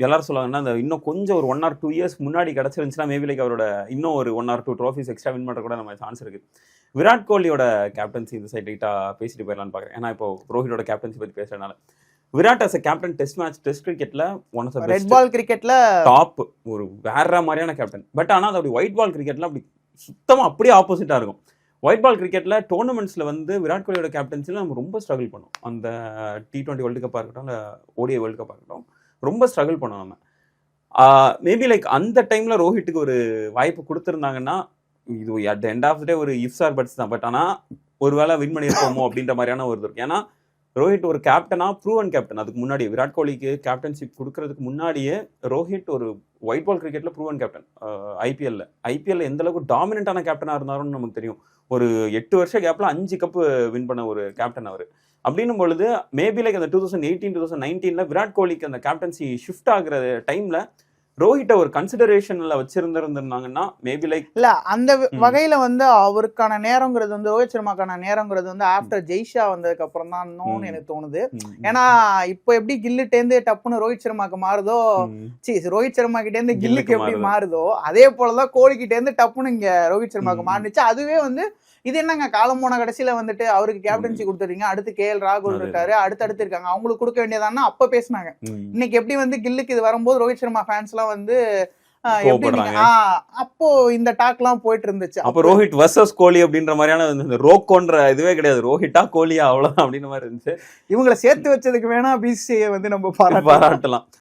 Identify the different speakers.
Speaker 1: எல்லாரும் சொல்லுவாங்கன்னா அந்த இன்னும் கொஞ்சம் ஒரு 1 or 2 இயர்ஸ் முன்னாடி கிடைச்சிருந்துச்சுன்னா மேபி லைக் அவரோட இன்னும் ஒரு 1 or 2 ட்ராஃபிஸ் எக்ஸ்ட்ரா வின் பண்ணுற கூட நம்ம சான்ஸ் இருக்கு. விராட் கோலியோட கேப்டன்சி இந்த சைட் லைட்டா பேசிட்டு போயிடலான்னு பார்க்குறேன். ஏன்னா இப்போ ரோஹிட்டோட கேப்டன்சி பத்தி பேசுறதுனால விராட் அஸ் கேப்டன் டெஸ்ட் கிரிக்கெட்ல one of the
Speaker 2: red ball கிரிக்கெட்ல
Speaker 1: டாப் ஒரு வேற மாதிரியான கேப்டன். பட் ஆனால் அது அப்படி ஒயிட் பால் கிரிக்கெட்ல அப்படி சுத்தமாக அப்படியே ஆப்போசிட்டா இருக்கும். ஒயிட் பால் கிரிக்கெட்ல டோர்னமெண்ட்ஸ்ல வந்து விராட் கோலியோட கேப்டன்சில நம்ம ரொம்ப ஸ்ட்ரகிள் பண்ணோம். அந்த T20 வேர்ல்டு கப்பாக இருக்கட்டும், இல்லை ODI வேர்ல்டு கப்பாக இருக்கட்டும், ரொம்ப ஸ்ட்ரகிள் பண்ணோம் நம்ம. மேபி லைக் அந்த டைம்ல ரோஹிட்டுக்கு ஒரு வாய்ப்பு கொடுத்துருந்தாங்கன்னா இது at the end of the day ஒரு இஃப்ஸ் ஆர் பட்ஸ் தான். பட் ஆனால் ஒருவேளை வின் பண்ணியிருப்போமோ அப்படின்ற மாதிரியான ஒரு இது இருக்கு. ஏன்னா ரோஹித் ஒரு கேப்டனா ப்ரூவன் கேப்டன். அதுக்கு முன்னாடி விராட் கோலிக்கு கேப்டன்ஷிப் கொடுக்கறதுக்கு முன்னாடியே ரோஹித் ஒரு ஒயிட் பால் கிரிக்கெட்ல ப்ரூவன் கேப்டன். ஐபிஎல்ல எந்த அளவுக்கு டாமினண்டான கேப்டனா இருந்தாருன்னு நமக்கு தெரியும். ஒரு 8 வருஷ கேப்ல 5 கப்பு வின் பண்ண ஒரு கேப்டன் அவர். அப்படின்னும் பொழுது மேபி லைக் அந்த 2018-2019 விராட் கோலிக்கு அந்த கேப்டன்சி ஷிஃப்ட் ஆகுற டைம்ல ரோஹிட்ட ஒரு கன்சிடரேஷன்ல வச்சிருந்திருந்தாங்கன்னா மேபி லைக்
Speaker 2: இல்ல அந்த வகையில வந்து அவருக்கான நேரங்கிறது வந்து ரோஹித் சர்மாக்கான நேரங்கிறது வந்து ஆஃப்டர் ஜெய்ஷா வந்ததுக்கு அப்புறம் தான் எனக்கு தோணுது. ஏன்னா இப்போ எப்படி கில்லுட்டேந்து டப்புன்னு ரோஹித் சர்மாக்கு மாறுதோ, ரோஹித் சர்மா கிட்டே இருந்து கில்லுக்கு எப்படி மாறுதோ அதே போலதான் கோலி கிட்டே இருந்து டப்புன்னு இங்க ரோஹித் சர்மாக்கு மாறுச்சு. அதுவே வந்து இது என்னங்க காலம் போன கடைசியில வந்துட்டு அவருக்கு கேப்டன்சி கொடுத்துறீங்க, அடுத்து KL ராகுல் இருக்காரு, அடுத்தடுத்து இருக்காங்க, அவங்களுக்கு கொடுக்க வேண்டியதானா அப்ப பேசினாங்க. இன்னைக்கு எப்படி வந்து கில்லுக்கு இது வரும்போது ரோஹித் சர்மா ஃபேன்ஸ் எல்லாம் வந்து அப்போ இந்த டாக் எல்லாம் போயிட்டு இருந்துச்சு.
Speaker 1: அப்போ ரோஹித் வர்சஸ் கோலி அப்படின்ற மாதிரியான ரோக்கோன்ற இதுவே கிடையாது. ரோஹிட்டா கோலியா அவ்வளவுதான் அப்படின்ற மாதிரி இருந்துச்சு.
Speaker 2: இவங்களை சேர்த்து வச்சதுக்கு வேணா BCCI வந்து நம்ம பாராட்டலாம்.